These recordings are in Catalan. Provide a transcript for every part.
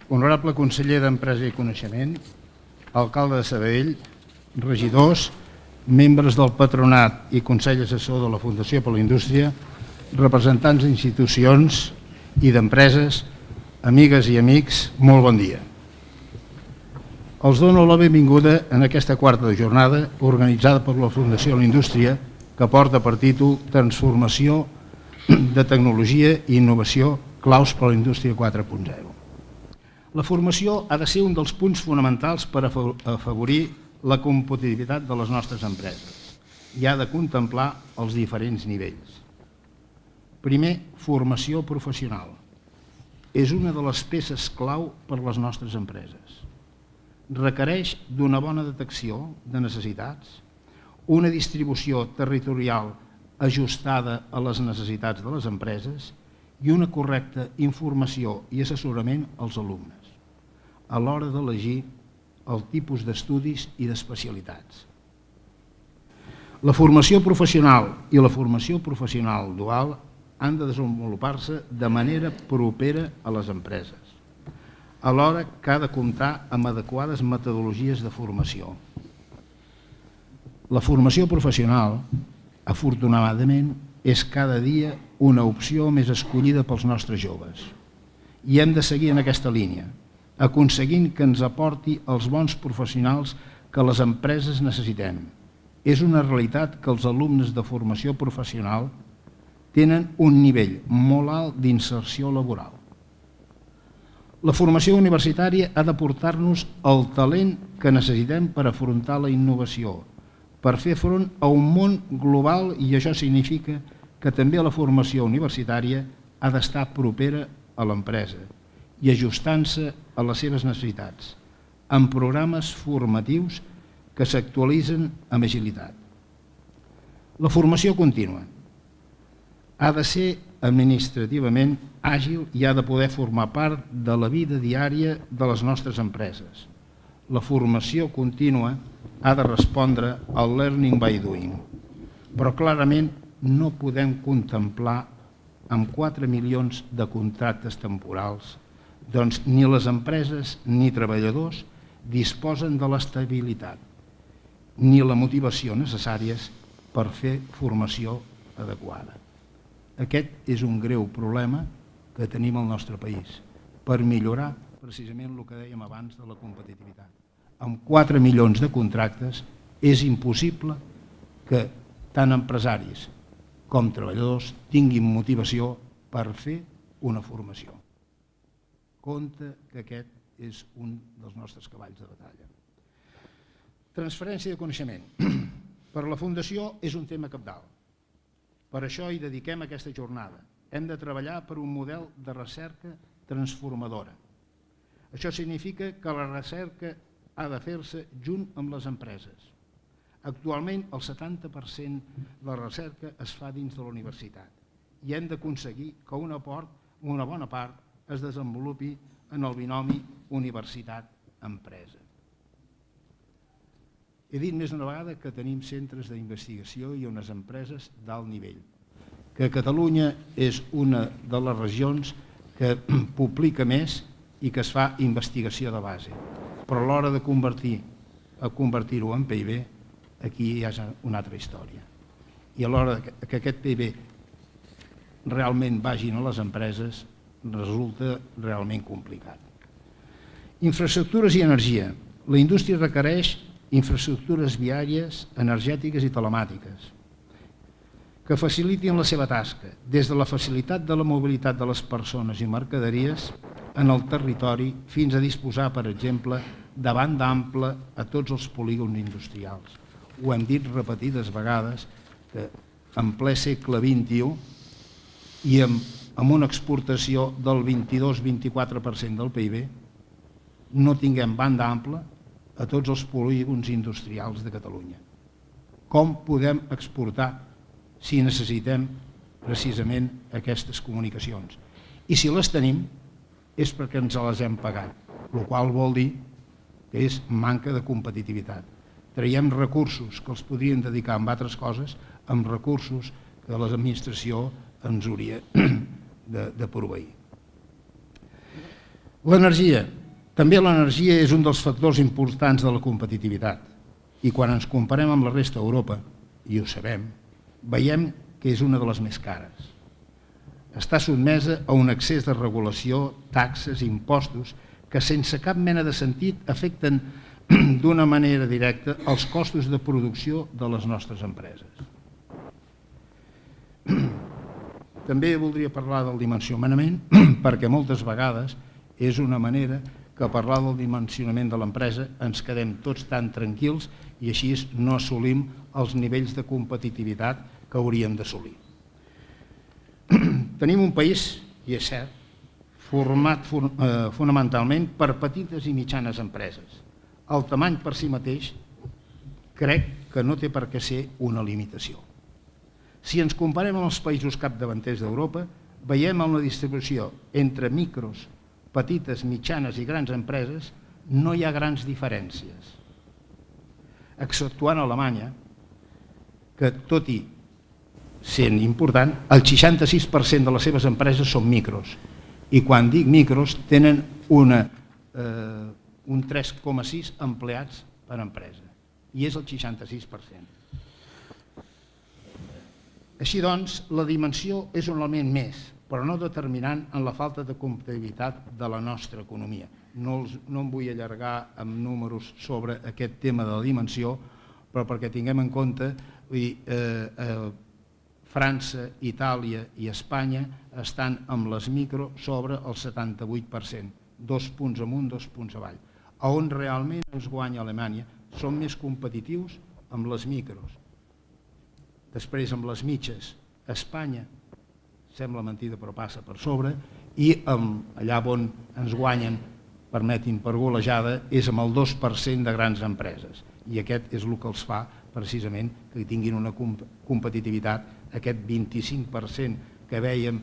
Honorable conseller d'Empresa i Coneixement, alcalde de Sabadell, regidors, membres del patronat i consell assessor de la Fundació per la Indústria, representants d'institucions i d'empreses, amigues i amics, molt bon dia. Els dono la benvinguda en aquesta quarta jornada organitzada per la Fundació de la Indústria que porta per títol Transformació de tecnologia i innovació claus per a la indústria 4.0. La formació ha de ser un dels punts fonamentals per afavorir la competitivitat de les nostres empreses i ha de contemplar els diferents nivells. Primer, formació professional. És una de les peces clau per a les nostres empreses. Requereix d'una bona detecció de necessitats, una distribució territorial ajustada a les necessitats de les empreses i una correcta informació i assessorament als alumnes a l'hora d'elegir el tipus d'estudis i d'especialitats. La formació professional i la formació professional dual han de desenvolupar-se de manera propera a les empreses, alhora que ha de comptar amb adequades metodologies de formació. La formació professional, afortunadament, és cada dia una opció més escollida pels nostres joves i hem de seguir en aquesta línia, aconseguint que ens aporti els bons professionals que les empreses necessitem. És una realitat que els alumnes de formació professional tenen un nivell molt alt d'inserció laboral. La formació universitària ha de portar-nos el talent que necessitem per afrontar la innovació, per fer front a un món global i això significa que també la formació universitària ha d'estar propera a l'empresa i ajustant-se a les seves necessitats, amb programes formatius que s'actualitzen amb agilitat. La formació contínua ha de ser administrativament àgil i ha de poder formar part de la vida diària de les nostres empreses. La formació contínua ha de respondre al learning by doing, però clarament no podem contemplar amb 4 milions de contractes temporals, doncs ni les empreses ni treballadors disposen de l'estabilitat ni la motivació necessàries per fer formació adequada. Aquest és un greu problema que tenim al nostre país per millorar precisament el que dèiem abans de la competitivitat. Amb 4 milions de contractes és impossible que tant empresaris com treballadors tinguin motivació per fer una formació. Compte que aquest és un dels nostres cavalls de batalla. Transferència de coneixement. Per a la Fundació és un tema cabdal. Per això hi dediquem aquesta jornada. Hem de treballar per un model de recerca transformadora. Això significa que la recerca ha de fer-se junt amb les empreses. Actualment el 70% de la recerca es fa dins de la universitat i hem d'aconseguir que una bona part es desenvolupi en el binomi universitat-empresa. He dit més d'una vegada que tenim centres d'investigació i unes empreses d'alt nivell, que Catalunya és una de les regions que publica més i que es fa investigació de base, però a l'hora de convertir-ho en PIB, aquí hi ha una altra història. I a l'hora que aquest PIB realment vagin a les empreses, resulta realment complicat. Infraestructures i energia. La indústria requereix infraestructures viàries, energètiques i telemàtiques que facilitin la seva tasca, des de la facilitat de la mobilitat de les persones i mercaderies en el territori fins a disposar, per exemple, de banda ampla a tots els polígons industrials. Ho hem dit repetides vegades, que en ple segle XXI i amb una exportació del 22-24% del PIB, no tinguem banda ampla a tots els polígons industrials de Catalunya. Com podem exportar si necessitem precisament aquestes comunicacions? I si les tenim és perquè ens les hem pagat, el qual vol dir que és manca de competitivitat. Traiem recursos que els podríem dedicar a altres coses amb recursos que l'administració ens hauria de proveir. L'energia. També l'energia és un dels factors importants de la competitivitat. I quan ens comparem amb la resta d'Europa, i ho sabem, veiem que és una de les més cares. Està sotmesa a un excés de regulació, taxes, impostos, que sense cap mena de sentit afecten d'una manera directa els costos de producció de les nostres empreses. També voldria parlar del dimensionament, perquè moltes vegades és una manera que a parlar del dimensionament de l'empresa ens quedem tots tan tranquils i així no assolim els nivells de competitivitat que hauríem d'assolir. Tenim un país, i és cert, format fonamentalment per petites i mitjanes empreses. El tamany per si mateix crec que no té per què ser una limitació. Si ens comparem amb els països capdavanters d'Europa, veiem una distribució entre micros, petites, mitjanes i grans empreses, no hi ha grans diferències. Exceptuant Alemanya, que tot i sent important, el 66% de les seves empreses són micros. I quan dic micros, tenen un 3,6 empleats per empresa. I és el 66%. Així doncs, la dimensió és un element més, però no determinant en la falta de competitivitat de la nostra economia. No em vull allargar amb números sobre aquest tema de la dimensió, però perquè tinguem en compte, França, Itàlia i Espanya estan amb les micro sobre el 78%, 2 punts amunt, 2 punts avall. On realment ens guanya Alemanya són més competitius amb les micros. Després amb les mitges, Espanya, sembla mentida però passa per sobre, i allà on ens guanyen, permetin per golejada, és amb el 2% de grans empreses. I aquest és el que els fa precisament que tinguin una competitivitat, aquest 25% que vèiem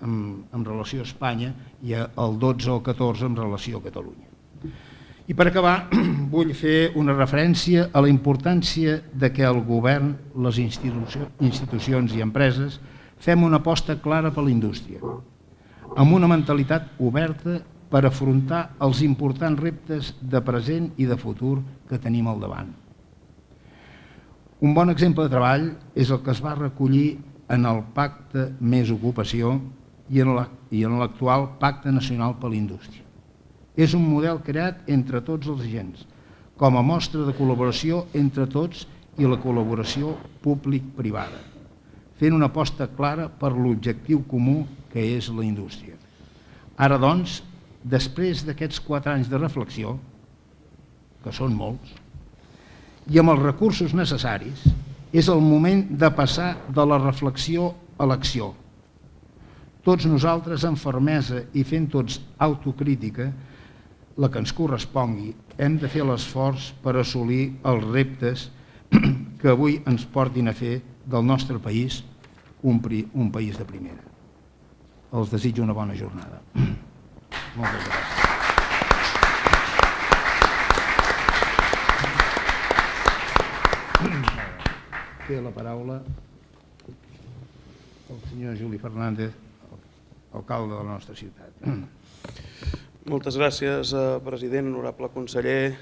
en relació a Espanya i el 12 o 14% en relació a Catalunya. I per acabar, vull fer una referència a la importància de que el govern, les institucions i empreses fem una aposta clara per la indústria, amb una mentalitat oberta per afrontar els importants reptes de present i de futur que tenim al davant. Un bon exemple de treball és el que es va recollir en el Pacte Més Ocupació i en l'actual Pacte Nacional per la Indústria. És un model creat entre tots els agents, com a mostra de col·laboració entre tots i la col·laboració públic-privada, fent una aposta clara per l'objectiu comú que és la indústria. Ara, doncs, després d'aquests 4 anys de reflexió, que són molts, i amb els recursos necessaris, és el moment de passar de la reflexió a l'acció. Tots nosaltres, amb fermesa i fent tots autocrítica, la que ens correspongui, hem de fer l'esforç per assolir els reptes que avui ens portin a fer del nostre país un país de primera. Els desitjo una bona jornada. Moltes gràcies. Té la paraula el senyor Juli Fernández, alcalde de la nostra ciutat. Moltes gràcies, president, honorable conseller.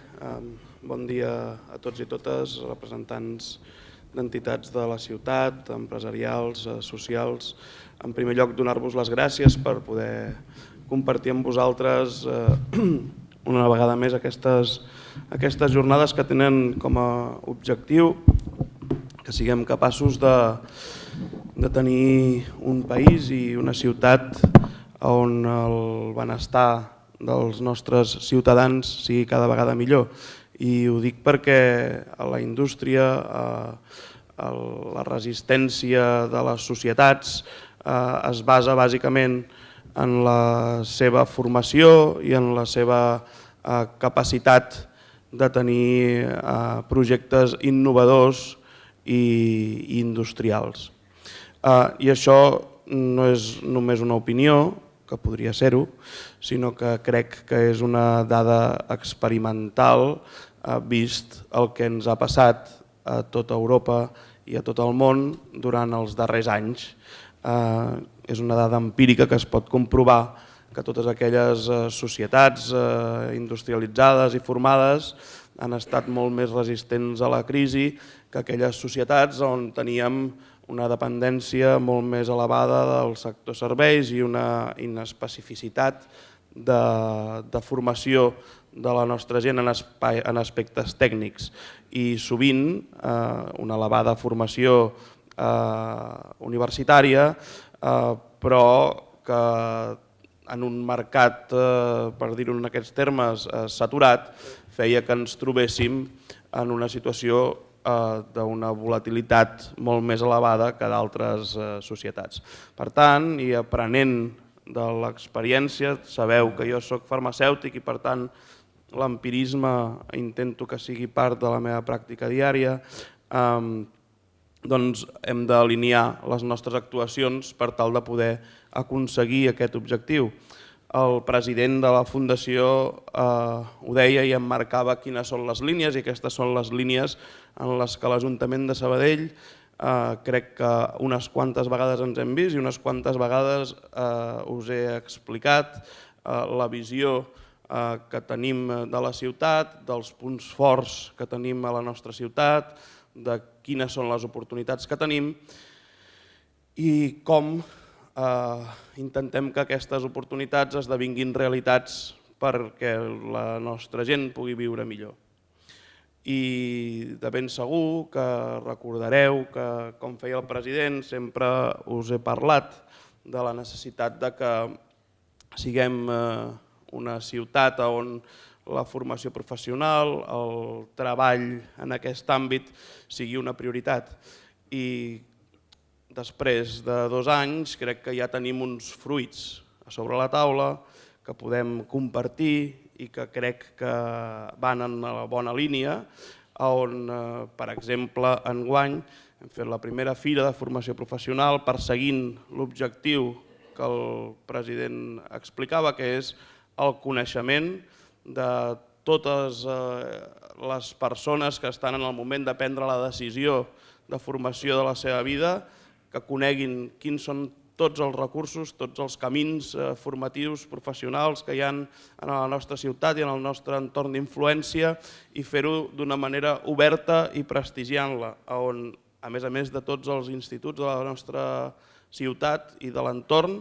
Bon dia a tots i totes, representants d'entitats de la ciutat, empresarials, socials. En primer lloc, donar-vos les gràcies per poder compartir amb vosaltres una vegada més aquestes jornades que tenen com a objectiu que siguem capaços de tenir un país i una ciutat on el benestar dels nostres ciutadans sigui cada vegada millor. I ho dic perquè la indústria, la resistència de les societats es basa bàsicament en la seva formació i en la seva capacitat de tenir projectes innovadors i industrials. I això no és només una opinió, que podria ser-ho, sinó que crec que és una dada experimental vist el que ens ha passat a tota Europa i a tot el món durant els darrers anys. És una dada empírica que es pot comprovar que totes aquelles societats industrialitzades i formades han estat molt més resistents a la crisi que aquelles societats on teníem una dependència molt més elevada del sector serveis i una inespecificitat de formació de la nostra gent en aspectes tècnics i sovint una elevada formació universitària, però que en un mercat, per dir-ho en aquests termes, saturat, feia que ens trobéssim en una situació d'una volatilitat molt més elevada que d'altres societats. Per tant, i aprenent de l'experiència, sabeu que jo soc farmacèutic i per tant l'empirisme intento que sigui part de la meva pràctica diària, doncs hem d'alinear les nostres actuacions per tal de poder aconseguir aquest objectiu. El president de la Fundació ho deia i emmarcava quines són les línies, i aquestes són les línies en les que l'Ajuntament de Sabadell crec que unes quantes vegades ens hem vist i unes quantes vegades us he explicat la visió que tenim de la ciutat, dels punts forts que tenim a la nostra ciutat, de quines són les oportunitats que tenim i com intentem que aquestes oportunitats esdevinguin realitats perquè la nostra gent pugui viure millor. I de ben segur que recordareu que, com feia el president, sempre us he parlat de la necessitat de que siguem una ciutat on la formació professional, el treball en aquest àmbit sigui una prioritat. I després de 2 anys crec que ja tenim uns fruits a sobre la taula que podem compartir i que crec que van en la bona línia, on, per exemple, enguany hem fet la primera fira de formació professional perseguint l'objectiu que el president explicava, que és el coneixement de totes les persones que estan en el moment de prendre la decisió de formació de la seva vida, que coneguin quins són tots els recursos, tots els camins formatius, professionals que hi ha en la nostra ciutat i en el nostre entorn d'influència i fer-ho d'una manera oberta i prestigiant-la, on, a més de tots els instituts de la nostra ciutat i de l'entorn,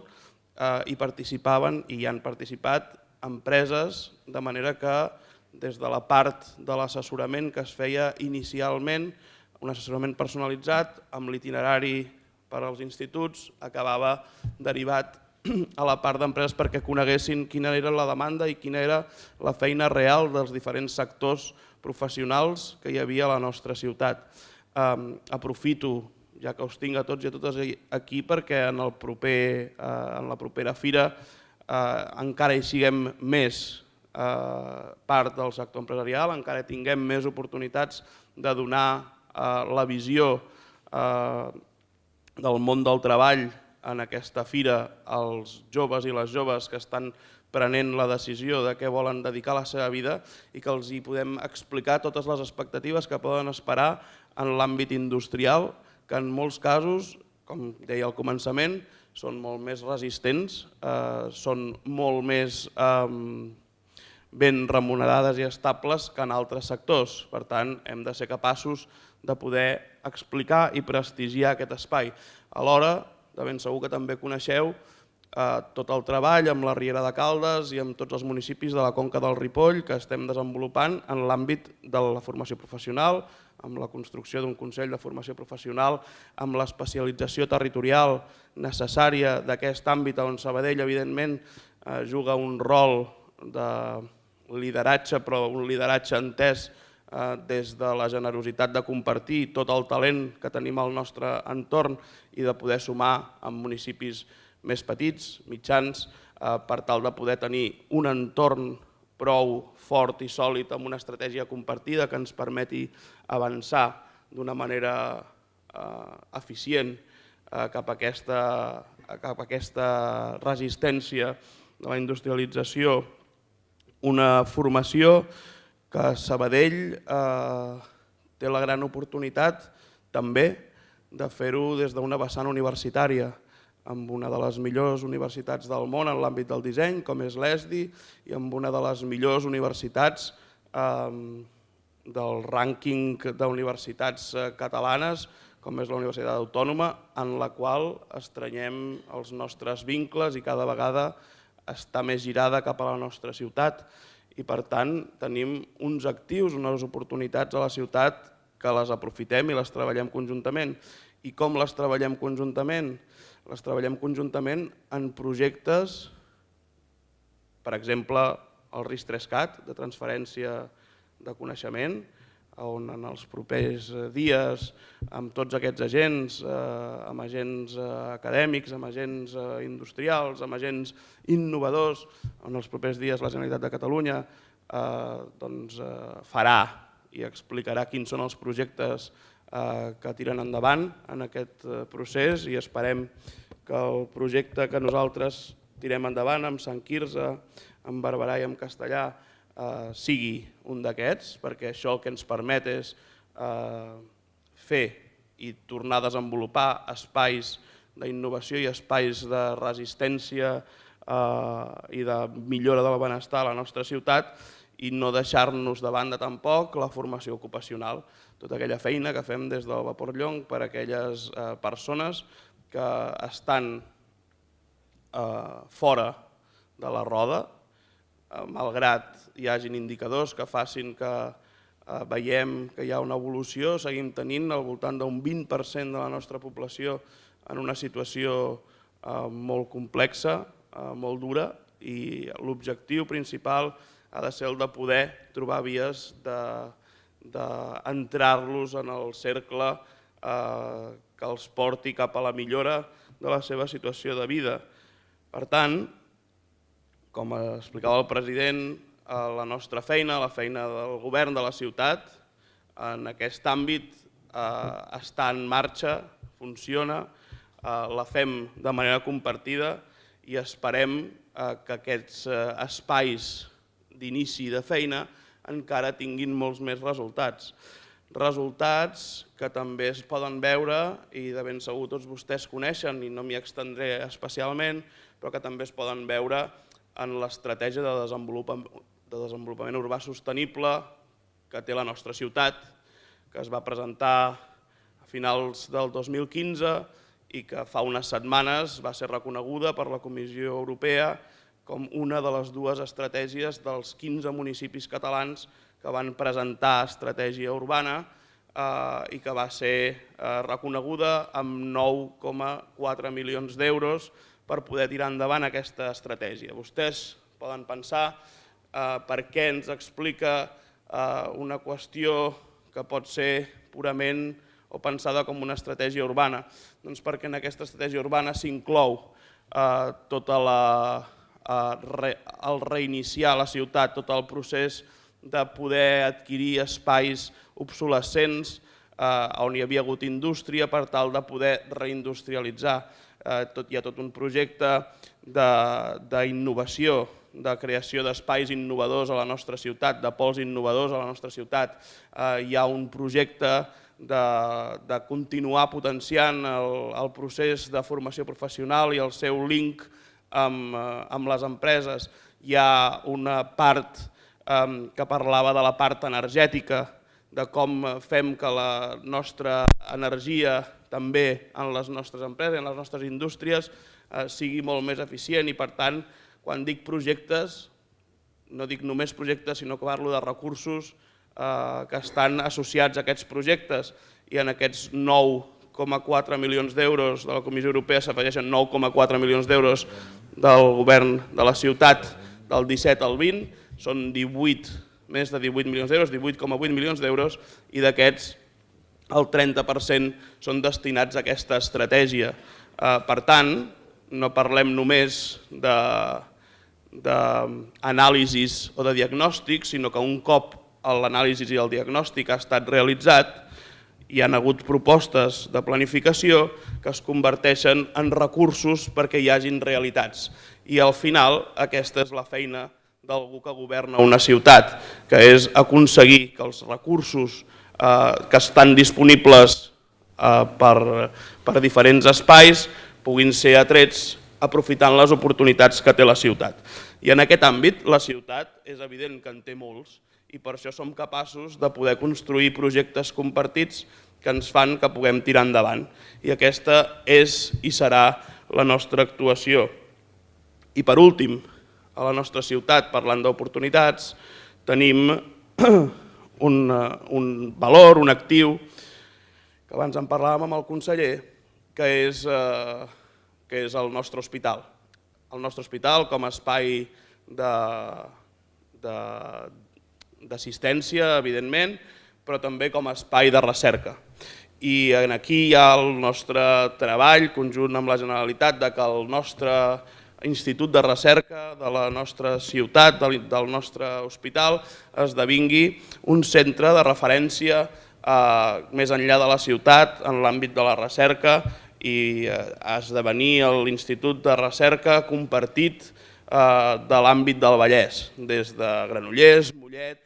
hi participaven i hi han participat empreses, de manera que des de la part de l'assessorament que es feia inicialment, un assessorament personalitzat amb l'itinerari per als instituts, acabava derivat a la part d'empreses perquè coneguessin quina era la demanda i quina era la feina real dels diferents sectors professionals que hi havia a la nostra ciutat. Aprofito, ja que us tinc a tots i a totes aquí, perquè en la propera fira encara hi siguem més part del sector empresarial, encara tinguem més oportunitats de donar la visió del món del treball en aquesta fira als joves i les joves que estan prenent la decisió de què volen dedicar la seva vida i que els hi podem explicar totes les expectatives que poden esperar en l'àmbit industrial, que en molts casos, com deia al començament, són molt més resistents, són molt més ben remunerades i estables que en altres sectors. Per tant, hem de ser capaços de poder explicar i prestigiar aquest espai. Alhora, de ben segur que també coneixeu tot el treball amb la Riera de Caldes i amb tots els municipis de la Conca del Ripoll que estem desenvolupant en l'àmbit de la formació professional, amb la construcció d'un Consell de Formació Professional, amb l'especialització territorial necessària d'aquest àmbit on Sabadell, evidentment, juga un rol de lideratge, però un lideratge entès des de la generositat de compartir tot el talent que tenim al nostre entorn i de poder sumar amb municipis més petits, mitjans, per tal de poder tenir un entorn prou fort i sòlid amb una estratègia compartida que ens permeti avançar d'una manera eficient cap a aquesta resistència de la industrialització, una formació que Sabadell té la gran oportunitat també de fer-ho des d'una vessant universitària. amb una de les millors universitats del món en l'àmbit del disseny, com és l'ESDI, i amb una de les millors universitats del rànquing d'universitats catalanes, com és la Universitat Autònoma, en la qual estrenyem els nostres vincles i cada vegada està més girada cap a la nostra ciutat. I per tant tenim uns actius, unes oportunitats a la ciutat que les aprofitem i les treballem conjuntament. I com les treballem conjuntament? Les treballem conjuntament en projectes, per exemple, el RIS3CAT, de transferència de coneixement, on en els propers dies, amb tots aquests agents, amb agents acadèmics, amb agents industrials, amb agents innovadors, en els propers dies la Generalitat de Catalunya farà i explicarà quins són els projectes que tiren endavant en aquest procés i esperem que el projecte que nosaltres tirem endavant amb Sant Quirze, amb Barberà i amb Castellà sigui un d'aquests, perquè això el que ens permet és fer i tornar a desenvolupar espais d'innovació i espais de resistència i de millora del benestar a la nostra ciutat i no deixar-nos de banda tampoc la formació ocupacional, tota aquella feina que fem des del Vapor Llonc per a aquelles persones que estan fora de la roda, malgrat hi hagin indicadors que facin que veiem que hi ha una evolució, seguim tenint al voltant d'un 20% de la nostra població en una situació molt complexa, molt dura, i l'objectiu principal ha de ser el de poder trobar vies d'entrar-los en el cercle que els porti cap a la millora de la seva situació de vida. Per tant, com explicava el president, la nostra feina, la feina del govern de la ciutat, en aquest àmbit està en marxa, funciona, la fem de manera compartida i esperem que aquests espais d'inici de feina encara tinguin molts més resultats. Resultats que també es poden veure i de ben segur tots vostès coneixen i no m'hi extendré especialment, però que també es poden veure en l'estratègia de desenvolupament urbà sostenible que té la nostra ciutat, que es va presentar a finals del 2015 i que fa unes setmanes va ser reconeguda per la Comissió Europea com una de les dues estratègies dels 15 municipis catalans que van presentar estratègia urbana i que va ser reconeguda amb 9,4 milions d'euros per poder tirar endavant aquesta estratègia. Vostès poden pensar per què ens explica una qüestió que pot ser purament o pensada com una estratègia urbana. Doncs perquè en aquesta estratègia urbana s'inclou tota el reiniciar la ciutat, tot el procés de poder adquirir espais obsolescents on hi havia hagut indústria per tal de poder reindustrialitzar. Hi ha tot un projecte d'innovació, de creació d'espais innovadors a la nostra ciutat, de pols innovadors a la nostra ciutat. Hi ha un projecte de continuar potenciant el procés de formació professional i el seu link amb les empreses. Hi ha una part que parlava de la part energètica, de com fem que la nostra energia també en les nostres empreses, en les nostres indústries, sigui molt més eficient i per tant, quan dic projectes, no dic només projectes, sinó que parlo de recursos que estan associats a aquests projectes i en aquests 9,4 milions d'euros de la Comissió Europea s'afegeixen 9,4 milions d'euros del govern de la ciutat del 17 al 20, són més de 18 milions d'euros, 18,8 milions d'euros, i d'aquests el 30% són destinats a aquesta estratègia. Per tant, no parlem només d'anàlisis o de diagnòstic, sinó que un cop l'anàlisi i el diagnòstic ha estat realitzat, hi ha hagut propostes de planificació que es converteixen en recursos perquè hi hagin realitats. I al final aquesta és la feina d'algú que governa una ciutat, que és aconseguir que els recursos que estan disponibles per diferents espais puguin ser atrets aprofitant les oportunitats que té la ciutat. I en aquest àmbit la ciutat és evident que en té molts i per això som capaços de poder construir projectes compartits que ens fan que puguem tirar endavant. I aquesta és i serà la nostra actuació. I per últim, a la nostra ciutat, parlant d'oportunitats, tenim un valor, un actiu, que abans en parlàvem amb el conseller, que és el nostre hospital. El nostre hospital com a espai d'assistència, evidentment, però també com a espai de recerca. I aquí hi ha el nostre treball conjunt amb la Generalitat de que el nostre institut de recerca de la nostra ciutat, del nostre hospital, esdevingui un centre de referència més enllà de la ciutat en l'àmbit de la recerca i esdevenir l'Institut de Recerca compartit de l'àmbit del Vallès, des de Granollers, Mollet,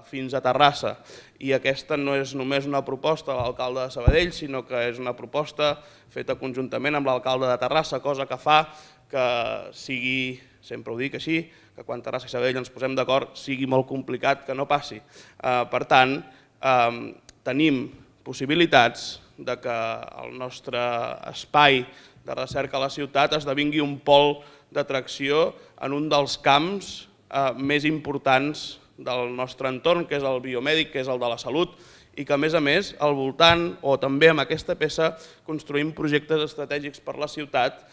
fins a Terrassa. I aquesta no és només una proposta de l'alcalde de Sabadell, sinó que és una proposta feta conjuntament amb l'alcalde de Terrassa, cosa que fa que sigui, sempre ho dic així, que quan Terrassa i Sabadell ens posem d'acord sigui molt complicat que no passi. Per tant, tenim possibilitats de que el nostre espai de recerca a la ciutat esdevingui un pol d'atracció en un dels camps més importants del nostre entorn, que és el biomèdic, que és el de la salut, i que a més, al voltant, o també amb aquesta peça, construïm projectes estratègics per la ciutat,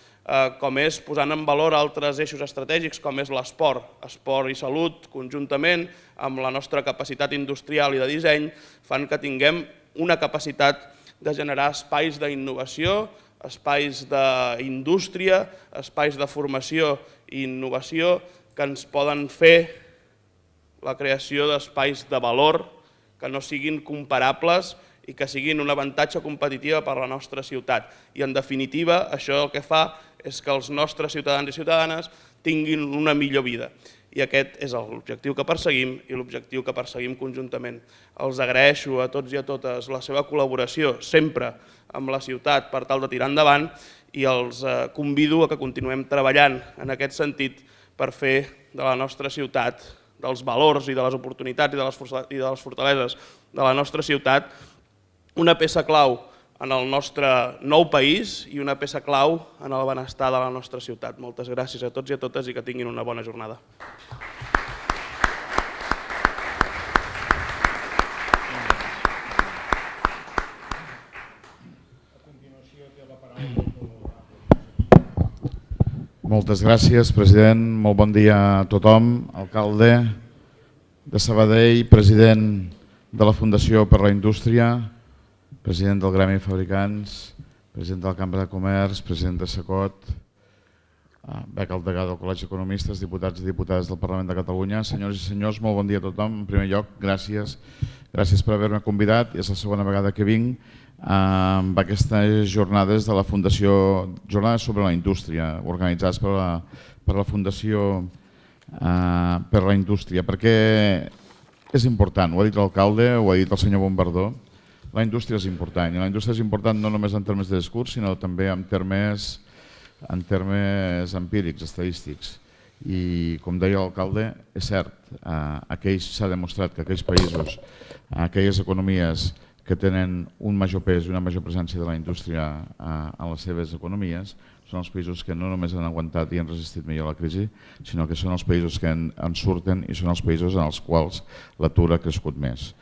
com és posant en valor altres eixos estratègics, com és l'esport. Esport i salut, conjuntament amb la nostra capacitat industrial i de disseny, fan que tinguem una capacitat de generar espais d'innovació, espais d'indústria, espais de formació i innovació que ens poden fer la creació d'espais de valor que no siguin comparables i que siguin un avantatge competitiu per a la nostra ciutat. I en definitiva, això el que fa és que els nostres ciutadans i ciutadanes tinguin una millor vida. I aquest és l'objectiu que perseguim i l'objectiu que perseguim conjuntament. Els agraeixo a tots i a totes la seva col·laboració sempre amb la ciutat per tal de tirar endavant i els convido a que continuem treballant en aquest sentit per fer de la nostra ciutat, dels valors i de les oportunitats i de les fortaleses de la nostra ciutat, una peça clau en el nostre nou país i una peça clau en el benestar de la nostra ciutat. Moltes gràcies a tots i a totes i que tinguin una bona jornada. Moltes gràcies, president. Molt bon dia a tothom. Alcalde de Sabadell, president de la Fundació per la Indústria, president del Gremi de Fabricants, president de la Cambra de Comerç, president de Secot, bec al degà del Col·legi d'Economistes, diputats i diputades del Parlament de Catalunya. Senyors i senyors, molt bon dia a tothom. En primer lloc, gràcies per haver-me convidat. És la segona vegada que vinc amb aquestes jornades de la Fundació, jornades sobre la indústria, organitzades per la Fundació per la Indústria, perquè és important, ho ha dit l'alcalde, ho ha dit el senyor Bombardó, la indústria és important, i la indústria és important no només en termes de discurs, sinó també en termes empírics, estadístics. I com deia l'alcalde, és cert, s'ha demostrat que aquells països, aquelles economies que tenen un major pes i una major presència de la indústria en les seves economies són els països que no només han aguantat i han resistit millor la crisi, sinó que són els països que en surten i són els països en els quals l'atur ha crescut més.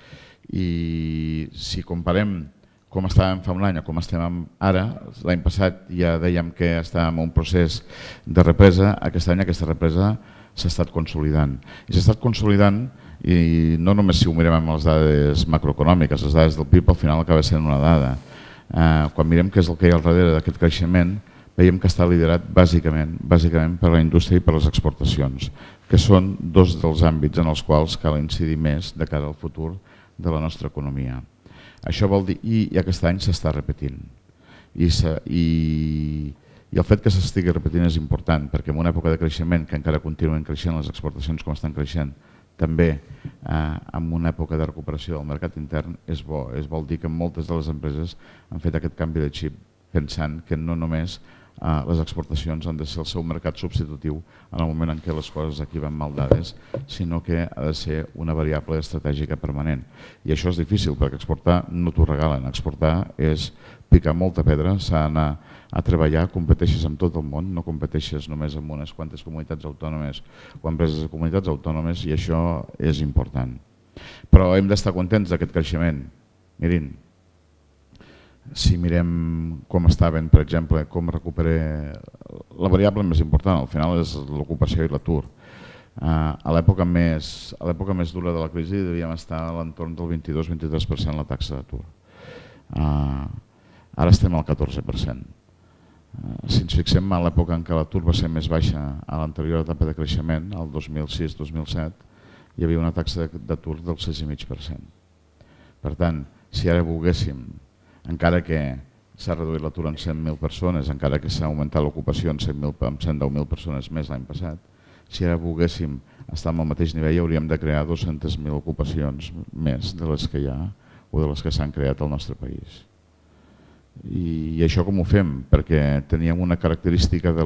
I si comparem com estàvem fa un any o com estem ara, l'any passat ja dèiem que estàvem en un procés de represa, aquest any aquesta represa s'ha estat consolidant. I s'ha estat consolidant i no només si ho mirem amb les dades macroeconòmiques, les dades del PIB al final acaba sent una dada. Quan mirem què és el que hi ha al darrere d'aquest creixement, veiem que està liderat bàsicament per la indústria i per les exportacions, que són dos dels àmbits en els quals cal incidir més de cara al futur de la nostra economia. Això vol dir, i aquest any s'està repetint. I el fet que s'estigui repetint és important, perquè en una època de creixement, que encara continuen creixent les exportacions com estan creixent, també en una època de recuperació del mercat intern és bo. Vol dir que moltes de les empreses han fet aquest canvi de xip pensant que no només les exportacions han de ser el seu mercat substitutiu en el moment en què les coses aquí van mal dades, sinó que ha de ser una variable estratègica permanent. I això és difícil, perquè exportar no t'ho regalen. Exportar és picar molta pedra, s'ha d'anar a treballar, competeixes amb tot el món, no competeixes només amb unes quantes comunitats autònomes o empreses de comunitats autònomes, i això és important. Però hem d'estar contents d'aquest creixement. Mirin, si mirem com estaven, per exemple, com recuperé... La variable més important al final és l'ocupació i l'atur. A l'època més dura de la crisi devíem estar a l'entorn del 22-23% la taxa d'atur. Ara estem al 14%. Si ens fixem a l'època en què l'atur va ser més baixa a l'anterior etapa de creixement, el 2006-2007, hi havia una taxa d'atur del 6,5%. Per tant, si ara volguéssim, encara que s'ha reduït l'atur en 100.000 persones, encara que s'ha augmentat l'ocupació en 110.000 persones més l'any passat, si ara volguéssim estar al mateix nivell hauríem de crear 200.000 ocupacions més de les que hi ha o de les que s'han creat al nostre país. I això com ho fem? Perquè teníem una característica de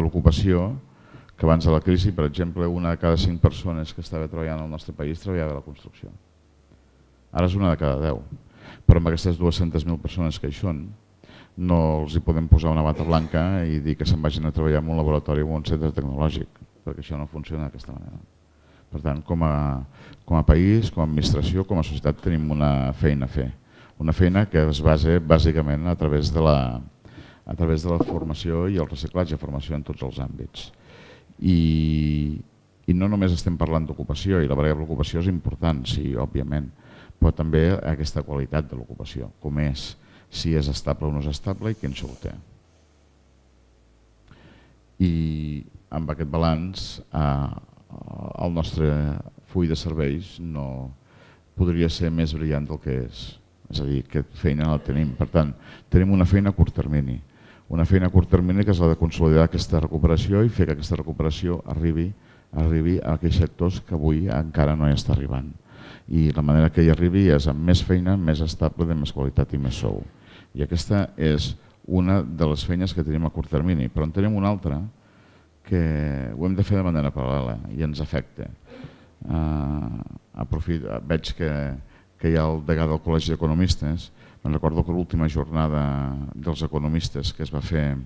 l'ocupació que abans de la crisi, per exemple, una de cada 5 persones que estava treballant al nostre país treballava a la construcció. Ara és una de cada 10. Però amb aquestes 200.000 persones que hi són, no els hi podem posar una bata blanca i dir que se'n vagin a treballar en un laboratori o en un centre tecnològic, perquè això no funciona d'aquesta manera. Per tant, com a país, com a administració, com a societat, tenim una feina a fer. Una feina que es basa bàsicament a través de la formació i el reciclatge, formació en tots els àmbits. I no només estem parlant d'ocupació, i la variable d'ocupació és important, sí, òbviament, però també aquesta qualitat de l'ocupació, com és, si és estable o no és estable i quin sou té. I amb aquest balanç el nostre full de serveis no podria ser més brillant del que és. És a dir, que feina la tenim. Per tant, tenim una feina a curt termini. Una feina a curt termini que és la de consolidar aquesta recuperació i fer que aquesta recuperació arribi a aquells sectors que avui encara no hi està arribant. I la manera que hi arribi és amb més feina, més estable, de més qualitat i més sou. I aquesta és una de les feines que tenim a curt termini, però en tenim una altra que ho hem de fer de manera paral·lela i ens afecta. Veig que hi ha el degà del Col·legi d'Economistes. Me'n recordo que l'última jornada dels economistes que es va fer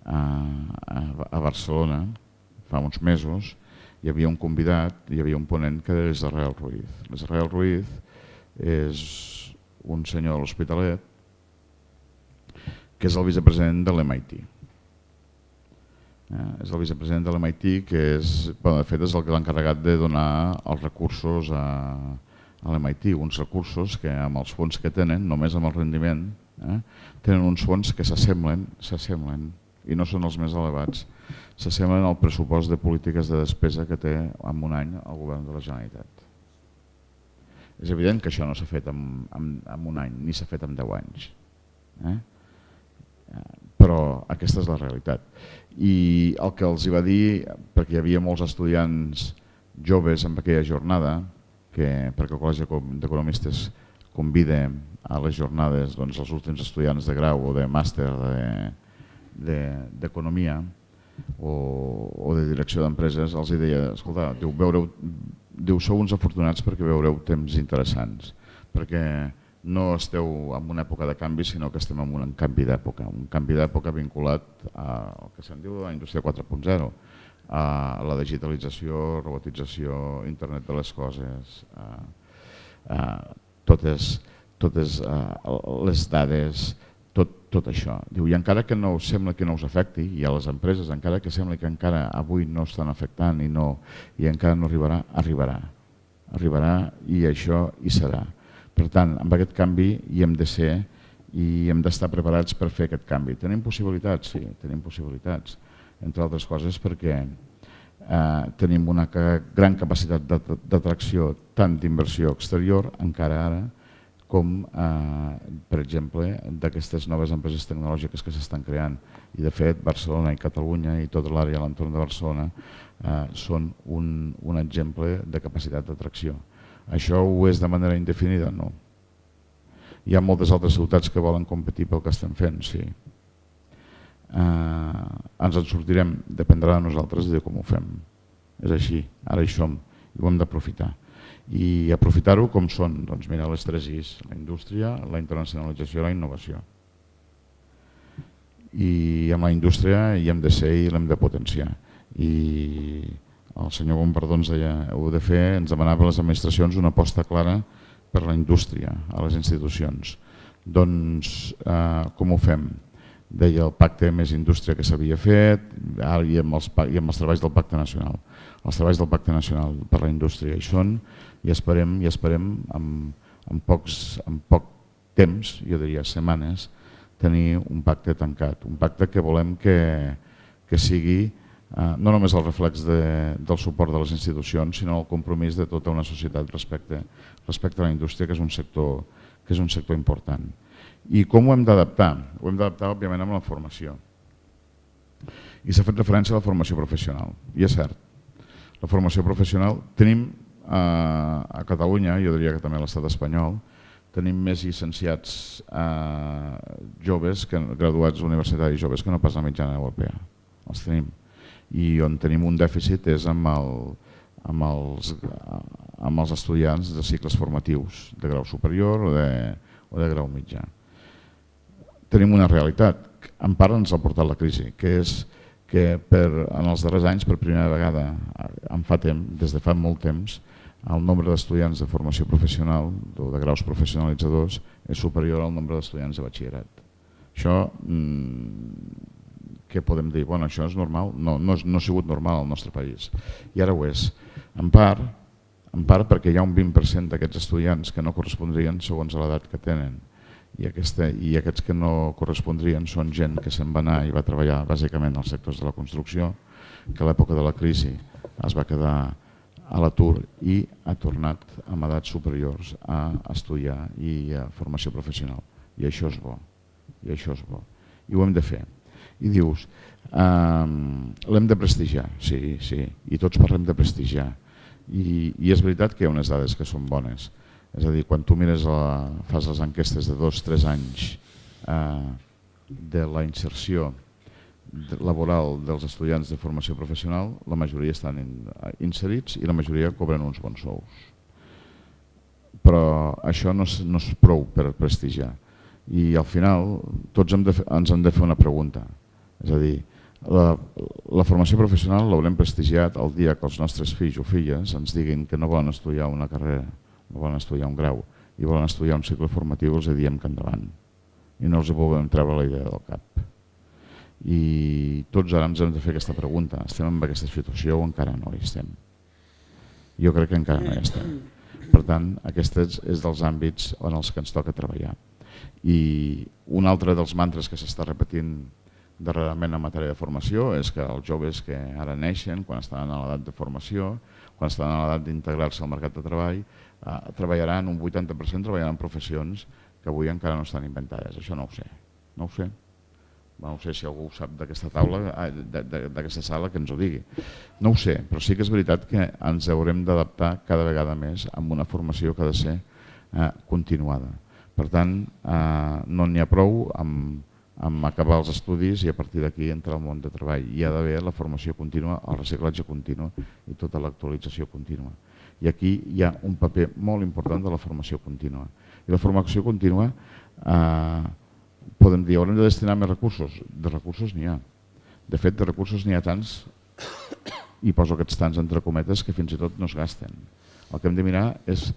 a Barcelona fa uns mesos, hi havia un convidat, hi havia un ponent que era l'Israel Ruiz. L'Israel Ruiz és un senyor de l'Hospitalet que és el vicepresident de l'MIT. És el vicepresident de l'MIT que de fet és el que l'ha encarregat de donar els recursos a l'MIT, uns recursos que amb els fons que tenen, només amb el rendiment, tenen uns fons que s'assemblen, i no són els més elevats, s'assemblen al pressupost de polítiques de despesa que té en un any el govern de la Generalitat. És evident que això no s'ha fet en un any, ni s'ha fet en 10 anys. Però aquesta és la realitat. I el que els va dir, perquè hi havia molts estudiants joves en aquella jornada, perquè el Col·legi d'Economistes convida a les jornades els últims estudiants de grau o de màster d'economia o de direcció d'empreses, els deia, escolta, sou uns afortunats perquè veureu temps interessants, perquè no esteu en una època de canvi, sinó que estem en un canvi d'època, vinculat al que se'n diu la indústria 4.0, a la digitalització, robotització, internet de les coses, totes les dades, tot això. I encara que no sembla que no us afecti, i a les empreses encara que sembla que encara avui no estan afectant i encara no arribarà, arribarà i això hi serà. Per tant, amb aquest canvi hi hem de ser i hem d'estar preparats per fer aquest canvi. Tenim possibilitats? Sí, tenim possibilitats. Entre altres coses perquè tenim una gran capacitat d'atracció tant d'inversió exterior, encara ara, com, per exemple, d'aquestes noves empreses tecnològiques que s'estan creant. I de fet, Barcelona i Catalunya i tota l'àrea a l'entorn de Barcelona són un exemple de capacitat d'atracció. Això ho és de manera indefinida? No. Hi ha moltes altres ciutats que volen competir pel que estem fent, sí. Ens en sortirem, dependrà de nosaltres i de com ho fem. És així, ara hi som i ho hem d'aprofitar. I aprofitar-ho com són, doncs mira, les 3 Is, la indústria, la internacionalització i la innovació. I amb la indústria hi hem de ser i l'hem de potenciar. I el senyor Bombardó ens deia, heu de fer, ens demanava a les administracions una aposta clara per la indústria, a les institucions. Doncs com ho fem? Deia el pacte Més Indústria que s'havia fet i amb els treballs del Pacte Nacional. Els treballs del Pacte Nacional per la indústria hi són i esperem en poc temps, jo diria setmanes, tenir un pacte tancat. Un pacte que volem que sigui no només el reflex del suport de les institucions, sinó el compromís de tota una societat respecte a la indústria, que és un sector important. I com ho hem d'adaptar? Ho hem d'adaptar, òbviament, amb la formació. I s'ha fet referència a la formació professional. I és cert, la formació professional tenim a Catalunya, jo diria que també a l'estat espanyol, tenim més llicenciats joves, graduats universitaris joves, que no pas la mitjana europea. Els tenim. I on tenim un dèficit és amb els estudiants de cicles formatius, de grau superior o de grau mitjà. Tenim una realitat, en part ens ha portat la crisi, que és que en els darrers anys, per primera vegada, des de fa molt temps, el nombre d'estudiants de formació professional o de graus professionalitzadors és superior al nombre d'estudiants de batxillerat. Això, què podem dir? Bueno, això és normal? No ha sigut normal al nostre país. I ara ho és. En part perquè hi ha un 20% d'aquests estudiants que no correspondrien segons l'edat que tenen. I aquests que no correspondrien són gent que se'n va anar i va treballar bàsicament als sectors de la construcció, que a l'època de la crisi es va quedar a l'atur i ha tornat amb edats superiors a estudiar i a formació professional. I això és bo. I ho hem de fer. I dius, l'hem de prestigiar? Sí, i tots parlem de prestigiar. I és veritat que hi ha unes dades que són bones. És a dir, quan tu fas les enquestes de 2-3 anys de la inserció laboral dels estudiants de formació professional, la majoria estan inserits i la majoria cobren uns bons sous. Però això no és prou per prestigiar. I al final tots ens hem de fer una pregunta. És a dir, la formació professional l'haurem prestigiat el dia que els nostres fills o filles ens diguin que no volen estudiar una carrera, no volen estudiar un grau i volen estudiar un cicle formatiu, els diem que endavant. I no els volem treure la idea del cap. I tots ara ens hem de fer aquesta pregunta. Estem en aquesta situació o encara no hi estem? Jo crec que encara no hi estem. Per tant, aquest és dels àmbits en els que ens toca treballar. I un altre dels mantres que s'està repetint darrerament en matèria de formació és que els joves que ara neixen, quan estan a l'edat de formació, quan estan a l'edat d'integrar-se al mercat de treball, treballaran, un 80% treballaran en professions que avui encara no estan inventades. Això no ho sé. No ho sé si algú ho sap d'aquesta taula, d'aquesta sala, que ens ho digui. No ho sé, però sí que és veritat que ens haurem d'adaptar cada vegada més amb una formació que ha de ser continuada. Per tant, no n'hi ha prou amb acabar els estudis i a partir d'aquí entrar al món de treball. Hi ha d'haver la formació contínua, el reciclatge continu i tota l'actualització contínua. I aquí hi ha un paper molt important de la formació contínua. I la formació contínua, podem dir, haurem de destinar més recursos. De recursos n'hi ha. De fet, de recursos n'hi ha tants, i poso aquests tants entre cometes, que fins i tot no es gasten. El que hem de mirar és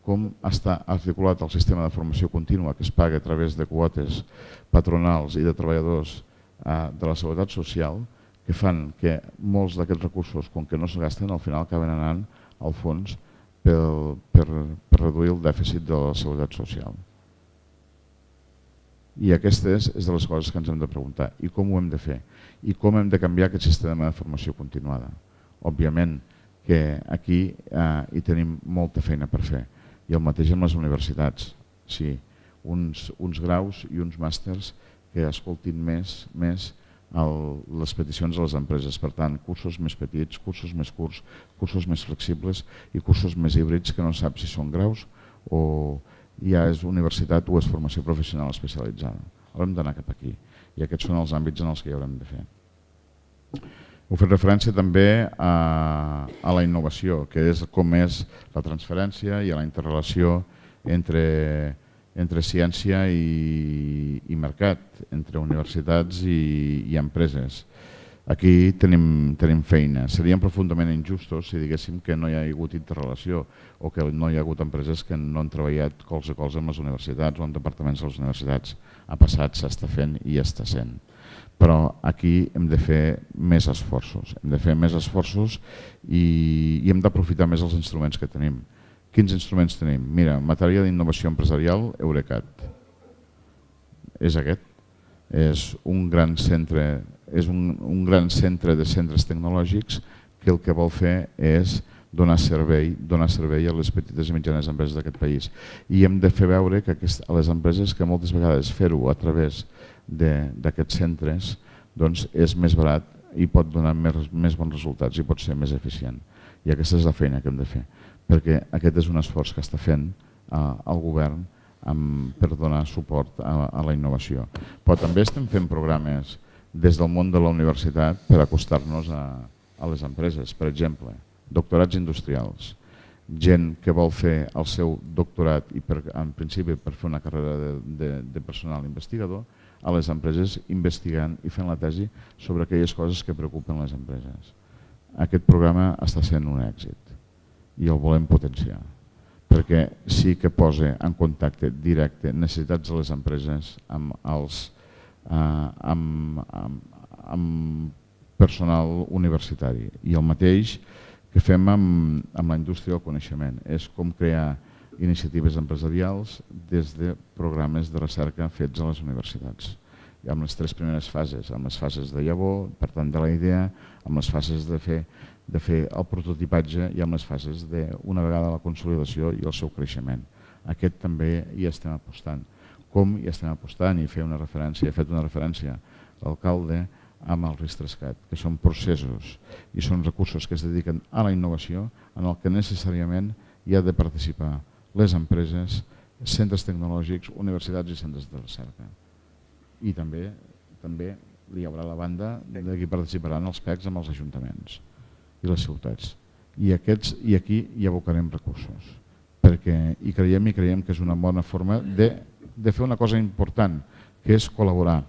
com està articulat el sistema de formació contínua que es paga a través de quotes patronals i de treballadors de la seguretat social, que fan que molts d'aquests recursos, com que no es gasten, al final acaben anant al fons per reduir el dèficit de la seguretat social. I aquestes és de les coses que ens hem de preguntar. I com ho hem de fer? I com hem de canviar aquest sistema de formació continuada? Òbviament que aquí hi tenim molta feina per fer. I el mateix amb les universitats. Sí, uns graus i uns màsters que escoltin més les peticions de les empreses. Per tant, cursos més petits, cursos més curts, cursos més flexibles i cursos més híbrids que no sap si són graus o ja és universitat o és formació professional especialitzada. Haurem d'anar cap aquí i aquests són els àmbits en els que hi haurem de fer. Heu fet referència també a la innovació, que és com és la transferència i a la interrelació entre ciència i mercat, entre universitats i empreses. Aquí tenim feina. Seríem profundament injustos si diguéssim que no hi ha hagut interrelació o que no hi ha hagut empreses que no han treballat colze a colze amb les universitats o amb departaments de les universitats. Ha passat, s'està fent i està sent. Però aquí hem de fer més esforços. Hem de fer més esforços i hem d'aprofitar més els instruments que tenim. Quins instruments tenim? Mira, en matèria d'innovació empresarial, Eurecat. És aquest. És un gran centre de centres tecnològics que el que vol fer és donar servei a les petites i mitjanes empreses d'aquest país. I hem de fer veure que a les empreses que moltes vegades fer-ho a través d'aquests centres és més barat i pot donar més bons resultats i pot ser més eficient. I aquesta és la feina que hem de fer, perquè aquest és un esforç que està fent el govern per donar suport a la innovació. Però també estem fent programes des del món de la universitat per acostar-nos a les empreses. Per exemple, doctorats industrials. Gent que vol fer el seu doctorat i en principi per fer una carrera de personal investigador a les empreses investigant i fent la tesi sobre aquelles coses que preocupen les empreses. Aquest programa està sent un èxit i el volem potenciar perquè sí que posa en contacte directe necessitats de les empreses amb personal universitari. I el mateix que fem amb la indústria del coneixement. És com crear iniciatives empresarials des de programes de recerca fets a les universitats. I amb les 3 primeres fases, amb les fases de llavor, per tant de la idea, amb les fases de fer el prototipatge i amb les fases d'una vegada la consolidació i el seu creixement. Aquest també hi estem apostant. Com hi estem apostant? I he fet una referència l'alcalde amb el RIS3CAT, que són processos i són recursos que es dediquen a la innovació en el que necessàriament hi ha de participar les empreses, centres tecnològics, universitats i centres de recerca. I també hi haurà la banda de qui participaran els PECs amb els ajuntaments i les ciutats. I aquí hi abocarem recursos. I creiem que és una bona forma de fer una cosa important, que és col·laborar.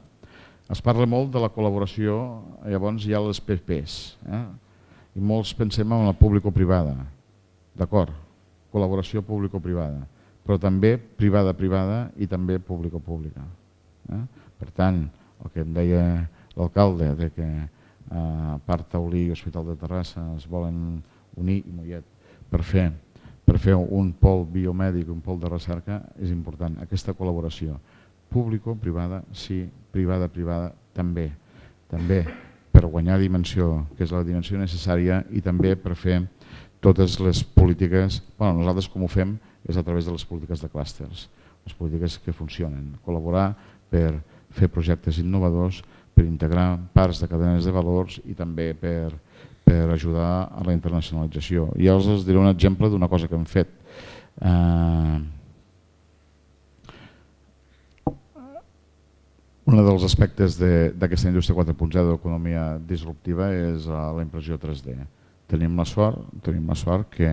Es parla molt de la col·laboració, llavors hi ha les PPs, i molts pensem en la público-privada. D'acord, col·laboració público-privada, però també privada-privada i també público-pública. Per tant, el que em deia l'alcalde, que Parc Taulí i Hospital de Terrassa es volen unir i Mollet per fer un pol biomèdic, un pol de recerca, és important. Aquesta col·laboració público-privada, sí, privada-privada, també per guanyar dimensió, que és la dimensió necessària, i també per fer totes les polítiques. Nosaltres com ho fem és a través de les polítiques de clústers, les polítiques que funcionen, col·laborar per fer projectes innovadors, per integrar parts de cadenes de valors i també per ajudar a la internacionalització. I els diré un exemple d'una cosa que hem fet. Un dels aspectes d'aquesta indústria 4.0 d'economia disruptiva és la impressió 3D. Tenim la sort que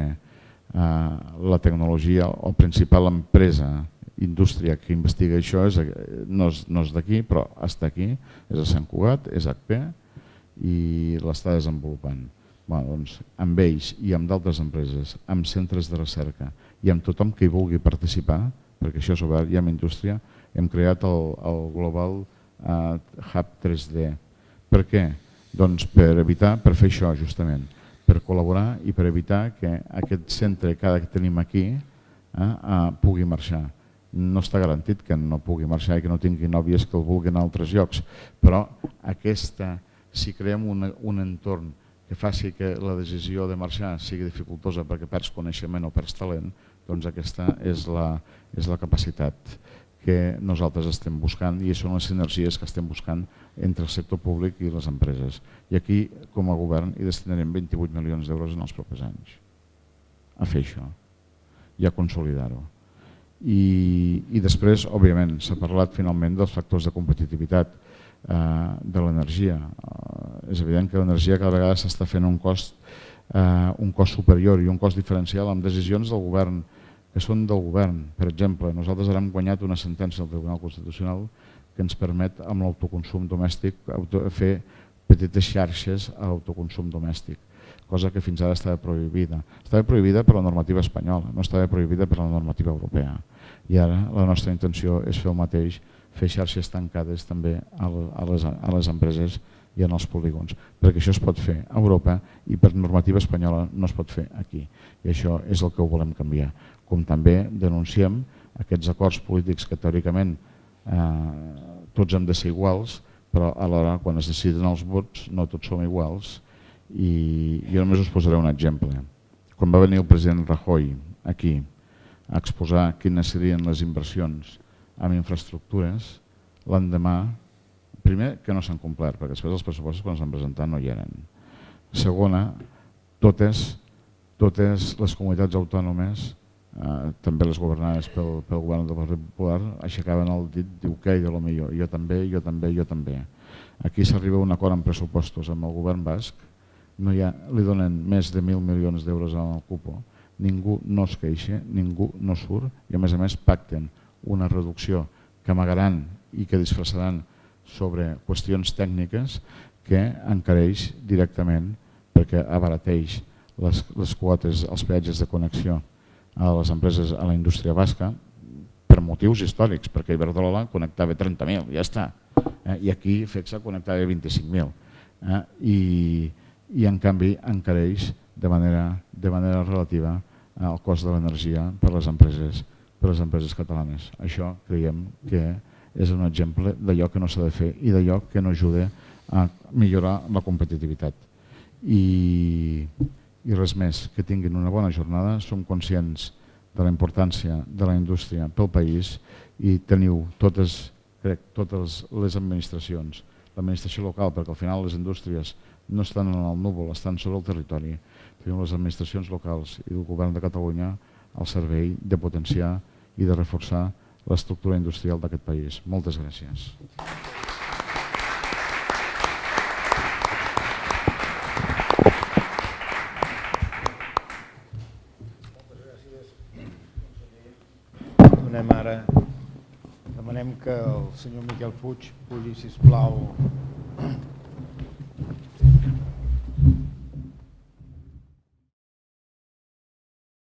la tecnologia, o principal empresa, indústria que investiga això no és d'aquí, però està aquí, és a Sant Cugat, és HP i l'està desenvolupant. Amb ells i amb d'altres empreses, amb centres de recerca i amb tothom que hi vulgui participar, perquè això és obert i amb indústria, hem creat el Global Hub 3D. Per què? Doncs per fer això justament, per col·laborar i per evitar que aquest centre que tenim aquí pugui marxar. No està garantit que no pugui marxar i que no tingui nòvies que el vulguin a altres llocs, però si creem un entorn que faci que la decisió de marxar sigui dificultosa perquè perds coneixement o perds talent, doncs aquesta és la capacitat que nosaltres estem buscant i són les sinergies que estem buscant entre el sector públic i les empreses. I aquí, com a govern, hi destinarem 28 milions d'euros en els propers anys a fer això i a consolidar-ho. I després, òbviament, s'ha parlat finalment dels factors de competitivitat de l'energia. És evident que l'energia cada vegada s'està fent un cost superior i un cost diferencial amb decisions del govern que són del govern. Per exemple, nosaltres ara hem guanyat una sentència del Tribunal Constitucional que ens permet amb l'autoconsum domèstic fer petites xarxes a l'autoconsum domèstic, cosa que fins ara estava prohibida. Estava prohibida per la normativa espanyola, no estava prohibida per la normativa europea. I ara la nostra intenció és fer el mateix, fer xarxes tancades també a les empreses i en els polígons, perquè això es pot fer a Europa i per normativa espanyola no es pot fer aquí. I això és el que ho volem canviar. Com també denunciem aquests acords polítics que teòricament tots hem de ser iguals, però alhora quan es deciden els vots no tots som iguals. I jo només us posaré un exemple. Quan va venir el president Rajoy aquí a exposar quines serien les inversions en infraestructures, l'endemà, primer, que no s'han complert, perquè després els pressupostos quan s'han presentat no hi eren. Segona, totes les comunitats autònomes, també les governades pel govern del Partit Popular, aixecaven el dit, diu que de lo millor, jo també, jo també, jo també. Aquí s'arriba a un acord en pressupostos amb el govern basc, li donen més de 1.000 milions d'euros al cupo, ningú no es queixa, ningú no surt i a més pacten una reducció que amagaran i que disfressaran sobre qüestions tècniques que encareix directament perquè abarateix les quotes, els peatges de connexió a les empreses, a la indústria basca, per motius històrics, perquè Iberdrola connectava 30.000, ja està, i aquí FECSA connectava 25.000, i en canvi encareix de manera relativa el cost de l'energia per les empreses catalanes. Això creiem que és un exemple d'allò que no s'ha de fer i d'allò que no ajuda a millorar la competitivitat. I res més, que tinguin una bona jornada, som conscients de la importància de la indústria pel país i teniu totes les administracions, l'administració local, perquè al final les indústries no estan en el núvol, estan sobre el territori, teniu les administracions locals i el govern de Catalunya al servei de potenciar i de reforçar l'estructura industrial d'aquest país. Moltes gràcies. Demanem que el senyor Miquel Puig pugui, sisplau,